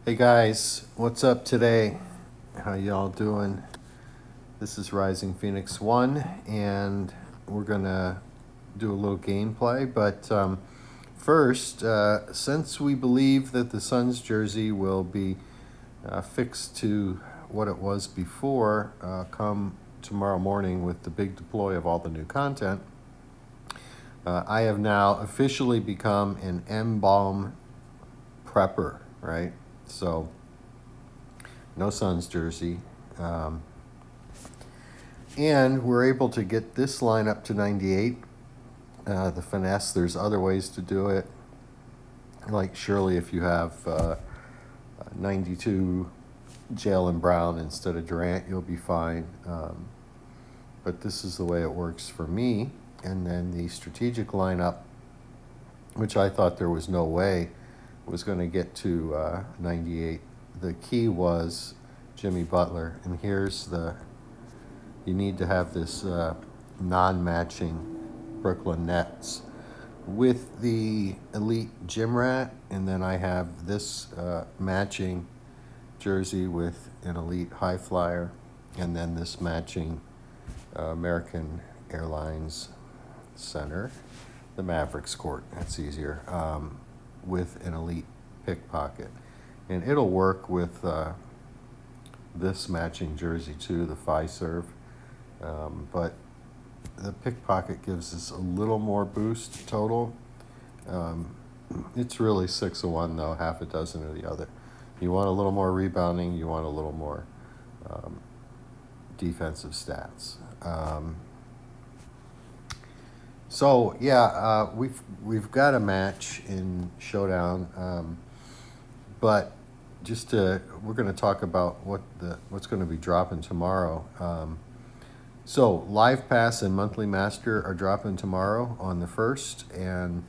Hey guys, what's up today? How y'all doing? This is Rising Phoenix 1, and we're gonna do a little gameplay. But first, since we believe that the Suns jersey will be fixed to what it was before, come tomorrow morning with the big deploy of all the new content, I have now officially become an Nbalm prepper, right? So, no Suns jersey. And we're able to get this line up to 98. The finesse, there's other ways to do it. Like, surely if you have 92 Jaylen Brown instead of Durant, you'll be fine. But this is the way it works for me. And then the strategic lineup, which I thought there was no way was going to get to 98. The key was Jimmy Butler. And you need to have this non-matching Brooklyn Nets with the elite gym rat, and then I have this matching jersey with an elite high flyer, and then this matching American Airlines center, the Mavericks court. That's easier, with an elite pickpocket, and it'll work with this matching jersey too, the Fiserv, but the pickpocket gives us a little more boost total. It's really 6 of one though, half a dozen of the other. You want a little more rebounding, you want a little more defensive stats. So yeah, we've got a match in Showdown, but we're going to talk about what's going to be dropping tomorrow. So Live Pass and Monthly Master are dropping tomorrow on the 1st, and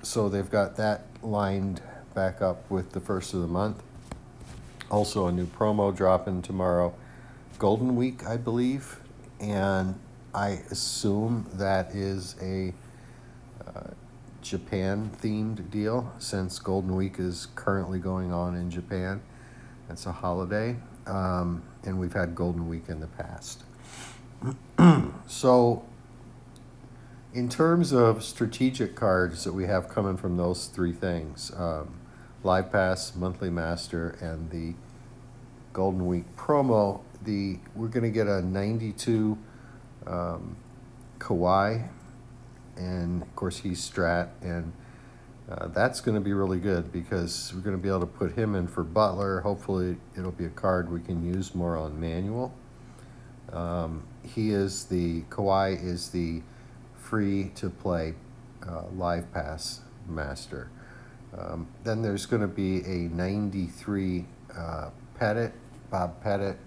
so they've got that lined back up with the 1st of the month. Also a new promo dropping tomorrow, Golden Week, I believe, and I assume that is a Japan-themed deal, since Golden Week is currently going on in Japan. It's a holiday, and we've had Golden Week in the past. So, in terms of strategic cards that we have coming from those three things, Live Pass, Monthly Master, and the Golden Week promo, we're going to get a 92 Kawhi, and of course he's Strat, and that's going to be really good because we're going to be able to put him in for Butler. Hopefully it'll be a card we can use more on manual. Kawhi is the free to play Live Pass Master. Then there's going to be a 93 Bob Pettit,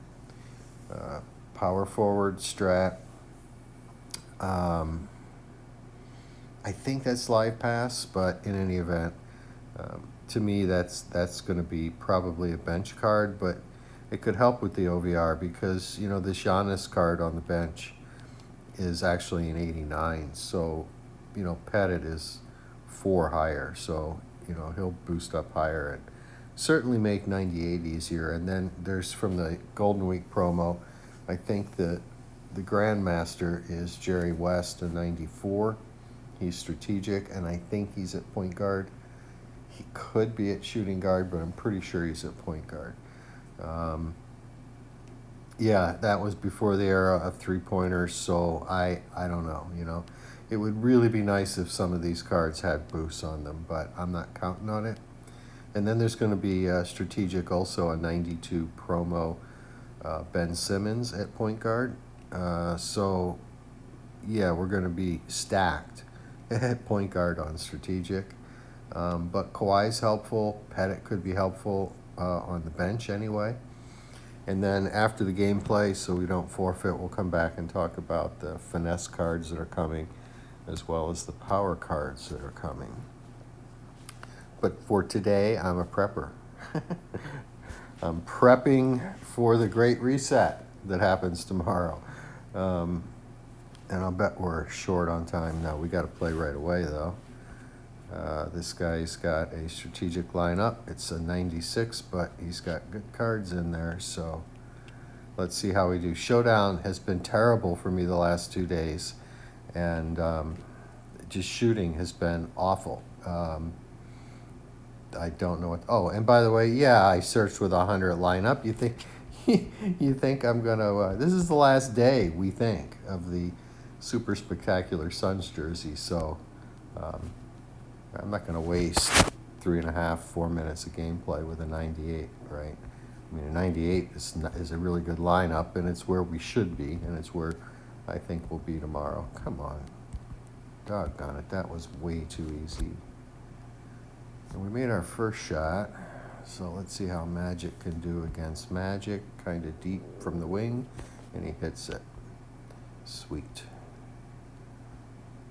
power forward Strat. I think that's Live Pass, but in any event, to me that's going to be probably a bench card, but it could help with the OVR because the Giannis card on the bench is actually an 89, so Pettit is 4 higher, so he'll boost up higher and certainly make 98 easier. And then there's, from the Golden Week promo, I think the Grandmaster is Jerry West, a 94. He's strategic, and I think he's at point guard. He could be at shooting guard, but I'm pretty sure he's at point guard. Yeah, that was before the era of three-pointers, so I don't know. It would really be nice if some of these cards had boosts on them, but I'm not counting on it. And then there's going to be strategic, also a 92 promo Ben Simmons at point guard. So, yeah, we're going to be stacked at point guard on strategic. But Kawhi's helpful. Pettit could be helpful on the bench anyway. And then after the gameplay, so we don't forfeit, we'll come back and talk about the finesse cards that are coming, as well as the power cards that are coming. But for today, I'm a prepper. I'm prepping for the great reset that happens tomorrow. And I'll bet we're short on time now. We got to play right away, though. This guy's got a strategic lineup. It's a 96, but he's got good cards in there, so let's see how we do. Showdown has been terrible for me the last 2 days, and just shooting has been awful. I don't know what. Oh, and by the way, yeah, I searched with 100 lineup. You think, you think I'm gonna? This is the last day, we think, of the Super Spectacular Suns jersey. So um, I'm not gonna waste 3.5, 4 minutes of gameplay with a 98, right? I mean, a 98 is a really good lineup, and it's where we should be, and it's where I think we'll be tomorrow. Come on, doggone it, that was way too easy. And we made our first shot, so let's see how Magic can do against Magic. Kind of deep from the wing, and he hits it. Sweet.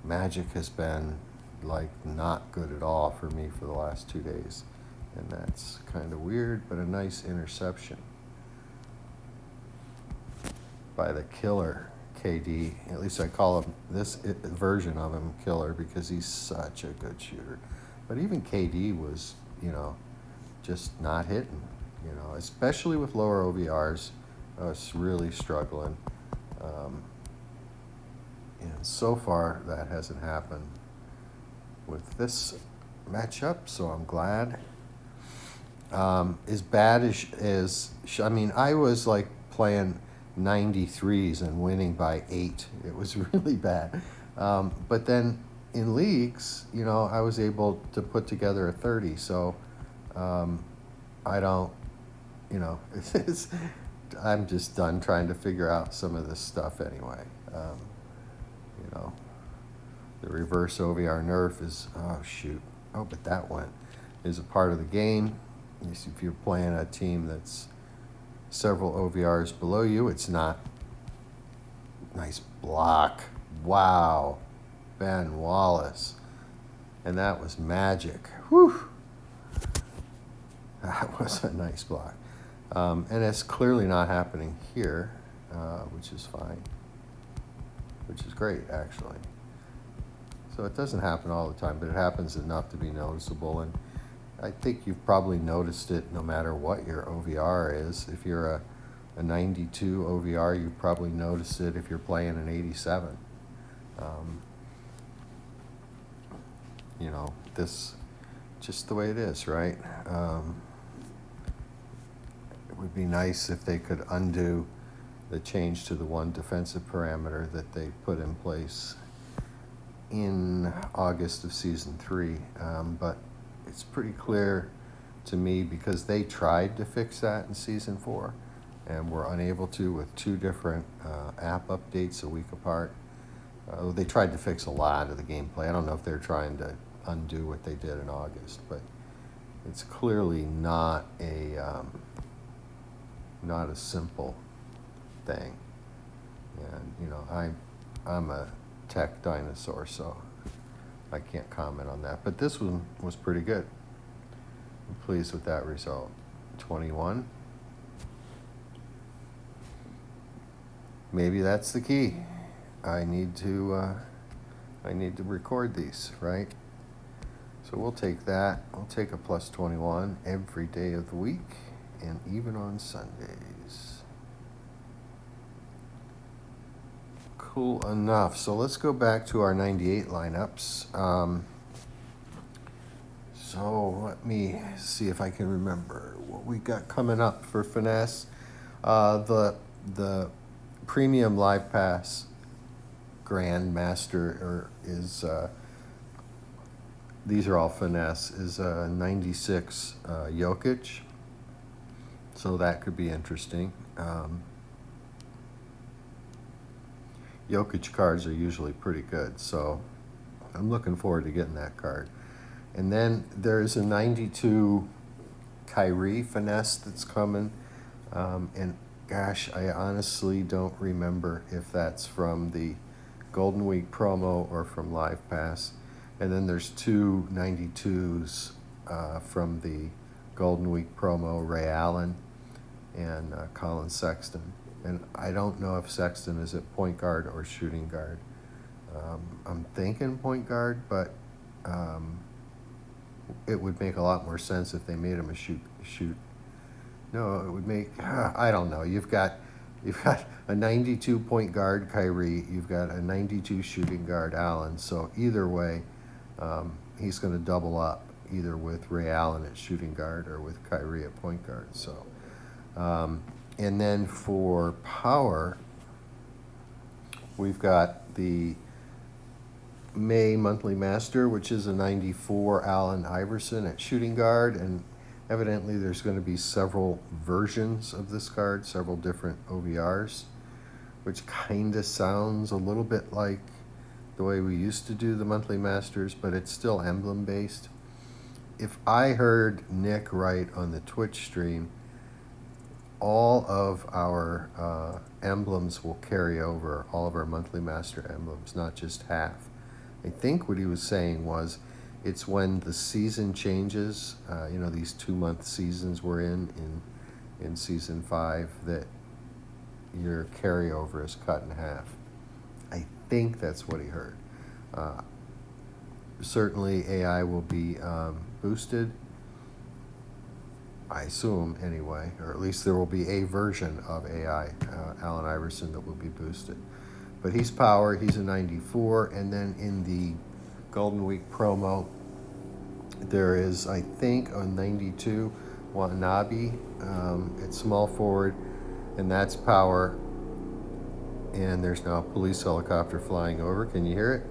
Magic has been like not good at all for me for the last 2 days, and that's kind of weird, but a nice interception by the killer KD. At least I call him, this version of him, killer, because he's such a good shooter. But even KD was, just not hitting, especially with lower OVRs. I was really struggling. And so far, that hasn't happened with this matchup, so I'm glad. As bad I mean, I was like playing 93s and winning by 8. It was really bad. But then in leagues, I was able to put together a 30. So I don't, it's, I'm just done trying to figure out some of this stuff anyway. You know, the reverse OVR nerf is, oh shoot. Oh, but that one is a part of the game. If you're playing a team that's several OVRs below you, it's not. Nice block. Wow. Ben Wallace. And that was magic. Whew. That was a nice block. And it's clearly not happening here, which is fine. Which is great, actually. So it doesn't happen all the time, but it happens enough to be noticeable. And I think you've probably noticed it no matter what your OVR is. If you're a 92 OVR, you've probably noticed it if you're playing an 87. This just the way it is, right? It would be nice if they could undo the change to the one defensive parameter that they put in place in August of Season 3. But it's pretty clear to me because they tried to fix that in Season 4 and were unable to with 2 different app updates a week apart. They tried to fix a lot of the gameplay. I don't know if they're trying to undo what they did in August, but it's clearly not a simple thing. And I'm a tech dinosaur, so I can't comment on that. But this one was pretty good. I'm pleased with that result. 21. Maybe that's the key. I need to record these, right? So we'll take that. We'll take a plus 21 every day of the week and even on Sundays. Cool enough. So let's go back to our 98 lineups. So let me see if I can remember what we got coming up for finesse. The premium live pass grandmaster is these are all finesse, is 96 Jokic. So that could be interesting. Jokic cards are usually pretty good, so I'm looking forward to getting that card. And then there's a 92 Kyrie finesse that's coming. And gosh, I honestly don't remember if that's from the Golden Week promo or from Live Pass. And then there's 2 92s from the Golden Week promo, Ray Allen and Colin Sexton. And I don't know if Sexton is at point guard or shooting guard. I'm thinking point guard, but it would make a lot more sense if they made him a shoot. No, it would make, I don't know. You've got a 92 point guard, Kyrie. You've got a 92 shooting guard, Allen. So either way, he's going to double up either with Ray Allen at shooting guard or with Kyrie at point guard. So, and then for power, we've got the May monthly master, which is a 94 Allen Iverson at shooting guard, and evidently there's going to be several versions of this card, several different OVRs, which kind of sounds a little bit like the way we used to do the monthly masters, but it's still emblem based. If I heard Nick right on the Twitch stream, all of our emblems will carry over, all of our monthly master emblems, not just half. I think what he was saying was it's when the season changes, these 2-month seasons we're in season 5, that your carryover is cut in half. I think that's what he heard. Certainly AI will be boosted, I assume anyway, or at least there will be a version of AI, Allen Iverson, that will be boosted. But he's power, he's a 94, and then in the Golden Week promo, there is, I think, a 92 Watanabe at small forward, and that's power. And there's now a police helicopter flying over. Can you hear it?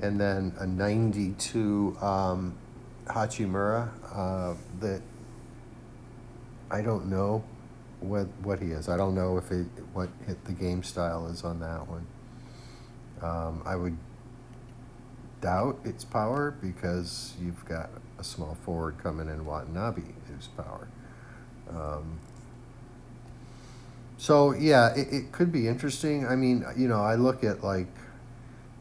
And then a 92 Hachimura that I don't know what he is. I don't know what the game style is on that one. I would doubt it's power because you've got a small forward coming in, Watanabe, who's power. So yeah, it could be interesting. I mean, I look at like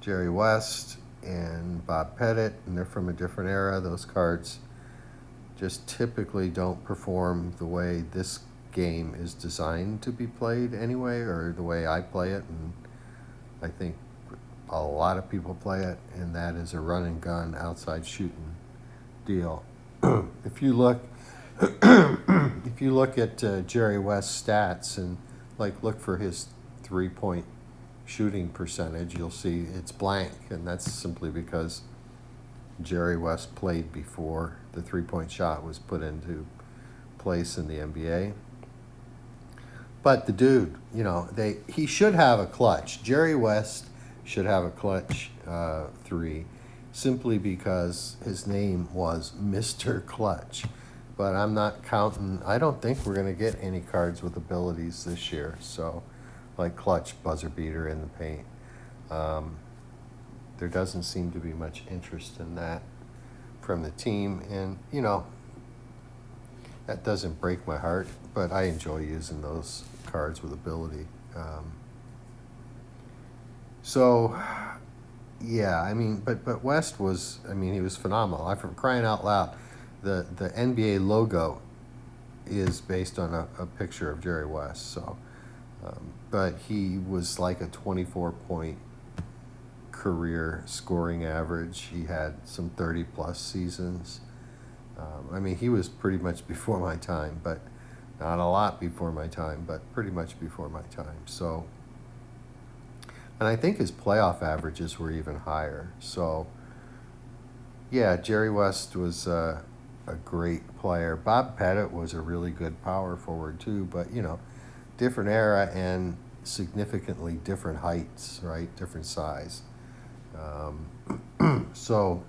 Jerry West and Bob Pettit, and they're from a different era. Those cards just typically don't perform the way this game is designed to be played anyway, or the way I play it, and I think a lot of people play it, and that is a run and gun outside shooting deal. If you look at Jerry West's stats and look for his 3-point shooting percentage, you'll see it's blank, and that's simply because Jerry West played before the 3-point shot was put into place in the NBA. But the dude, he should have a clutch. Jerry West should have a clutch 3, simply because his name was Mr. Clutch. But I'm not counting. I don't think we're going to get any cards with abilities this year. So, like clutch, buzzer beater in the paint. There doesn't seem to be much interest in that from the team. And, that doesn't break my heart. But I enjoy using those cards with ability. Yeah, I mean, but West was, he was phenomenal. I'm from crying out loud. The NBA logo is based on a picture of Jerry West. So, but he was like a 24-point career scoring average. He had some 30-plus seasons. He was pretty much before my time, but not a lot before my time, but pretty much before my time. So, and I think his playoff averages were even higher. So, yeah, Jerry West was a great player. Bob Pettit was a really good power forward too, but different era and significantly different heights, right? Different size. So,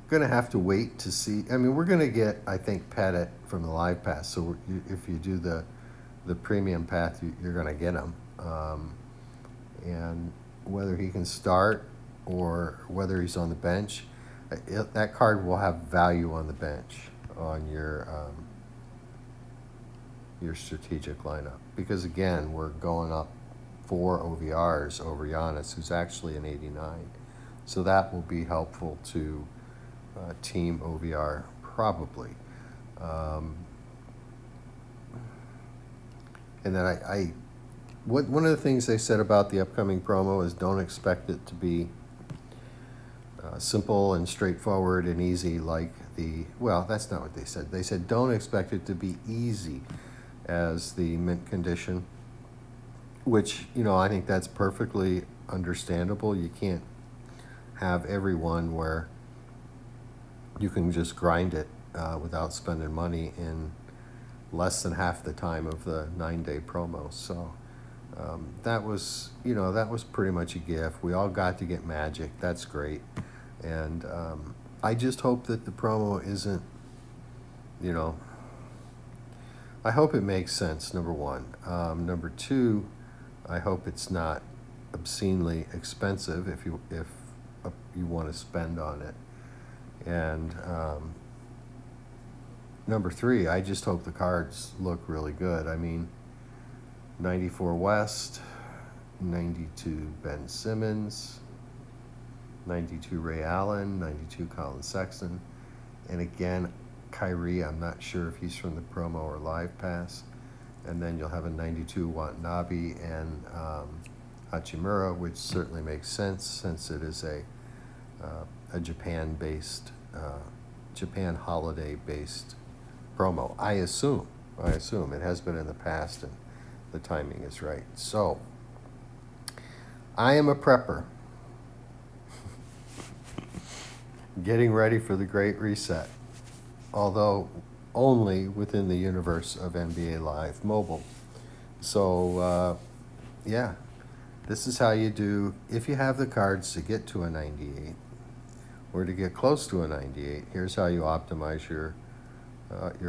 gonna have to wait to see. We're gonna get, I think, Pettit from the live pass. So if you do the premium path, you're gonna get him. And whether he can start or whether he's on the bench, that card will have value on the bench on your strategic lineup, because again, we're going up 4 OVRs over Giannis, who's actually an 89. So that will be helpful to team OVR probably. And then one of the things they said about the upcoming promo is don't expect it to be simple and straightforward and easy like well, that's not what they said. They said don't expect it to be easy as the mint condition, which, I think that's perfectly understandable. You can't have every one where you can just grind it without spending money in less than half the time of the 9-day promo. So that was pretty much a gift. We all got to get Magic. That's great. And I just hope that the promo isn't, I hope it makes sense, number one. Number two, I hope it's not obscenely expensive if you want to spend on it. And number three, I just hope the cards look really good. I mean, 94 West, 92 Ben Simmons, 92 Ray Allen, 92 Colin Sexton, and again, Kyrie, I'm not sure if he's from the promo or live pass. And then you'll have a 92 Watanabe and Hachimura, which certainly makes sense since it is a Japan-based, Japan holiday-based promo. I assume it has been in the past, and the timing is right. So I am a prepper, getting ready for the Great Reset, although only within the universe of NBA Live Mobile. So, yeah, this is how you do, if you have the cards to get to a 98 or to get close to a 98, here's how you optimize your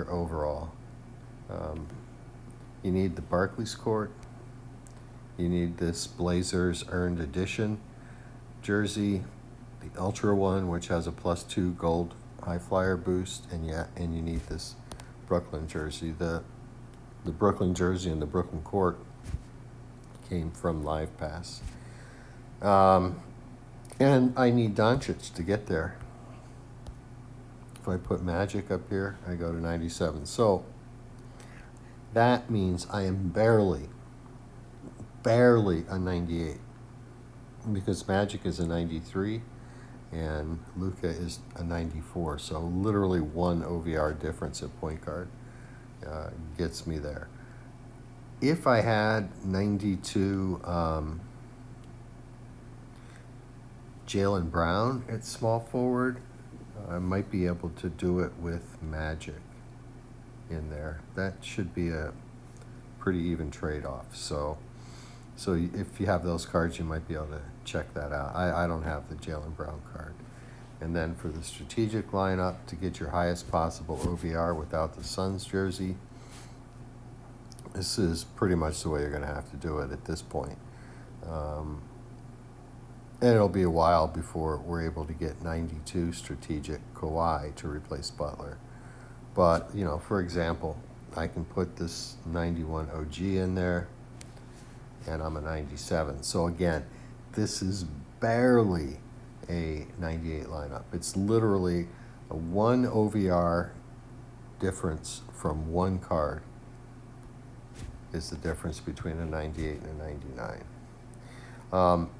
overall. You need the Barclays Court. You need this Blazers Earned Edition jersey, the Ultra one, which has a +2 gold high flyer boost, and you need this Brooklyn jersey. The Brooklyn jersey and the Brooklyn Court came from Live Pass. And I need Doncic to get there. If I put Magic up here, I go to 97. So that means I am barely a 98, because Magic is a 93 and Luka is a 94. So literally one OVR difference at point guard gets me there. If I had 92 Jaylen Brown at small forward, I might be able to do it with Magic in there. That should be a pretty even trade-off. So if you have those cards, you might be able to check that out. I don't have the Jaylen Brown card. And then for the strategic lineup, to get your highest possible OVR without the Suns jersey, this is pretty much the way you're going to have to do it at this point. And it'll be a while before we're able to get 92 strategic Kawhi to replace Butler. But, for example, I can put this 91 OG in there, and I'm a 97. So again, this is barely a 98 lineup. It's literally a 1 OVR difference from one card is the difference between a 98 and a 99.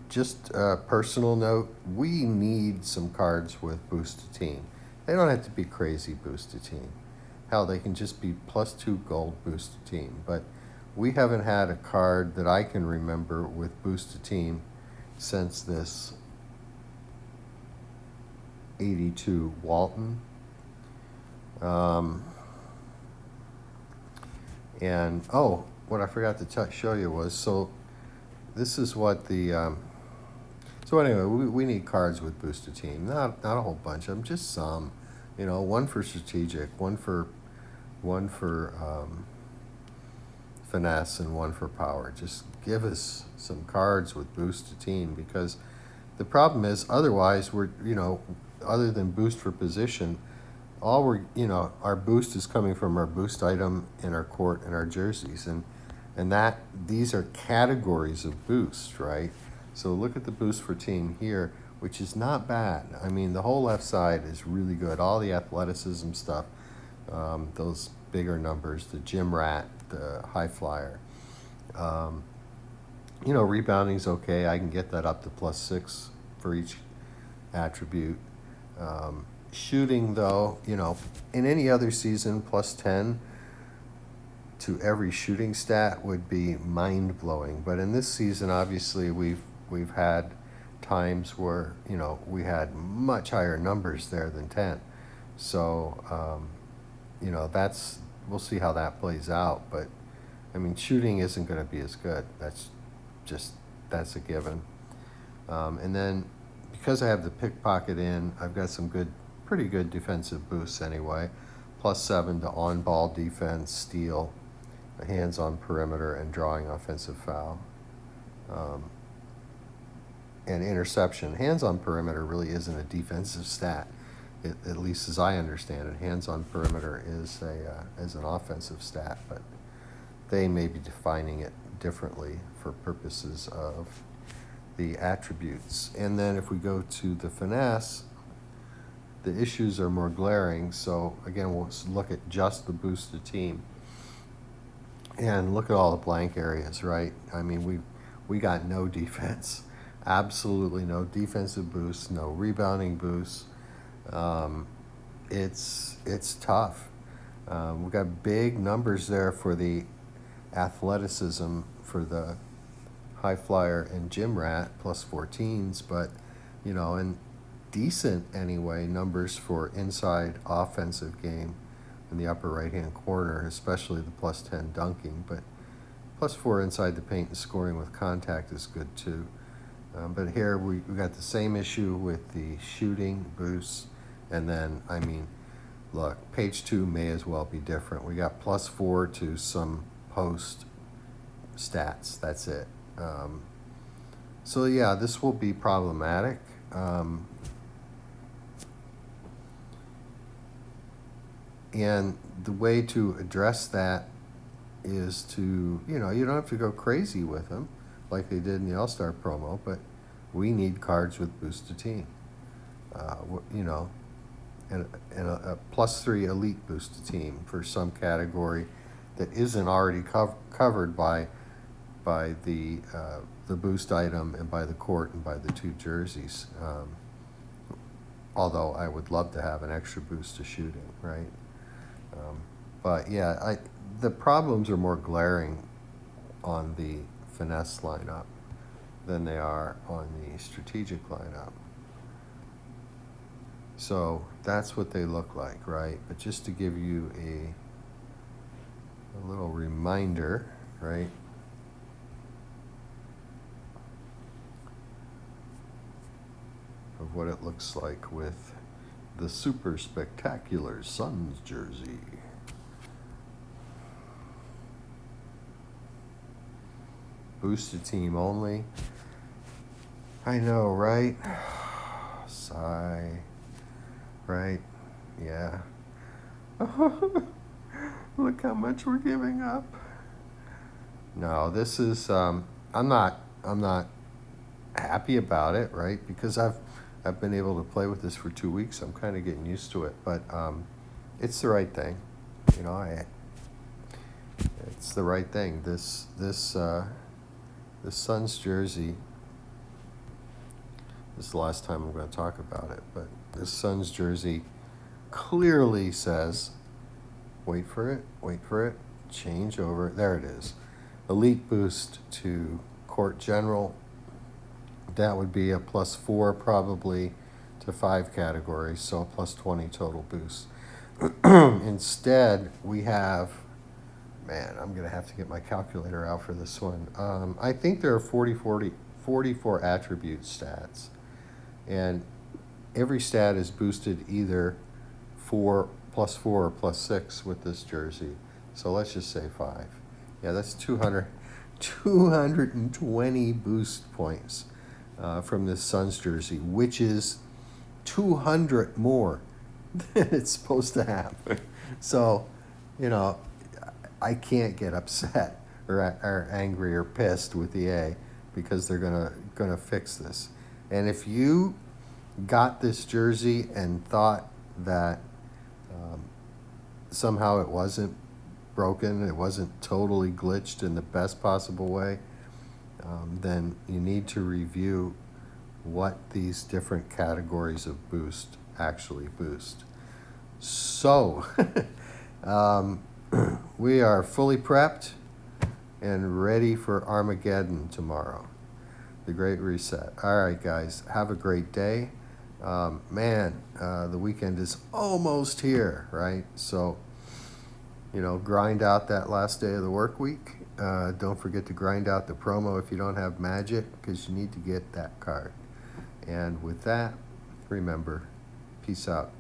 Just a personal note, we need some cards with boost to team. They don't have to be crazy boost to team. Hell, they can just be +2 gold boost to team. But we haven't had a card that I can remember with boost to team since this 82 Walton. And, what I forgot to show you was, so this is what the, so anyway, we need cards with boost to team. Not a whole bunch of them, just some. One for strategic, one for finesse, and one for power. Just give us some cards with boost to team, because the problem is otherwise we're, other than boost for position, all our boost is coming from our boost item in our court and our jerseys, and that these are categories of boost, right? So look at the boost for team here, which is not bad. I mean, the whole left side is really good. All the athleticism stuff, those bigger numbers, the gym rat, the high flyer. Rebounding's okay. I can get that up to +6 for each attribute. Shooting, though, in any other season, plus 10 to every shooting stat would be mind blowing. But in this season, obviously, we've had times where we had much higher numbers there than 10. So that's we'll see how that plays out. But I mean, shooting isn't going to be as good. That's a given. And then because I have the pickpocket in, I've got some pretty good defensive boosts anyway. Plus 7 to on-ball defense, steal, hands on perimeter, and drawing offensive foul. And interception. Hands on perimeter really isn't a defensive stat, at least as I understand it. Hands on perimeter is an offensive stat, but they may be defining it differently for purposes of the attributes. And then if we go to the finesse, the issues are more glaring. So again, we'll look at just the boosted team and look at all the blank areas, right? I mean, we got no defense, absolutely no defensive boosts, no rebounding boosts. It's tough. We've got big numbers there for the athleticism for the high flyer and gym rat, plus 14s, but and decent anyway numbers for inside offensive game in the upper right hand corner, especially the plus 10 dunking, but plus 4 inside the paint and scoring with contact is good too. But here we got the same issue with the shooting boosts, and then look, page 2 may as well be different. We got plus 4 to some post stats. That's it. So yeah, this will be problematic. And the way to address that is to, you don't have to go crazy with them like they did in the All-Star promo, but we need cards with boost to team. And a plus 3 elite boost to team for some category that isn't already covered by the boost item and by the court and by the 2 jerseys. Although I would love to have an extra boost to shooting, right? But yeah, the problems are more glaring on the finesse lineup than they are on the strategic lineup. So that's what they look like, right? But just to give you a little reminder, right? Of what it looks like with the super spectacular Suns jersey. Boosted team only. I know, right? Sigh. Right? Yeah. Look how much we're giving up. No, this is I'm not happy about it, right? Because I've been able to play with this for 2 weeks. I'm kind of getting used to it, but it's the right thing. It's the right thing. This Suns jersey. This is the last time I'm going to talk about it, but this Suns jersey clearly says, wait for it, change over. There it is. Elite boost to court general. That would be a plus 4 probably to 5 categories, so a plus 20 total boost. Instead, we have, I'm going to have to get my calculator out for this one. I think there are 44 attribute stats, and every stat is boosted either plus 4 or plus 6 with this jersey. So let's just say 5. Yeah, that's 220 boost points from this Suns jersey, which is 200 more than it's supposed to have. So, I can't get upset or angry or pissed with EA because they're gonna fix this. And if you got this jersey and thought that somehow it wasn't broken, it wasn't totally glitched in the best possible way, then you need to review what these different categories of boost actually boost. So, we are fully prepped and ready for Armageddon tomorrow, the Great Reset. All right, guys, have a great day. The weekend is almost here, right? So, grind out that last day of the work week. Don't forget to grind out the promo if you don't have Magic, because you need to get that card. And with that, remember, peace out.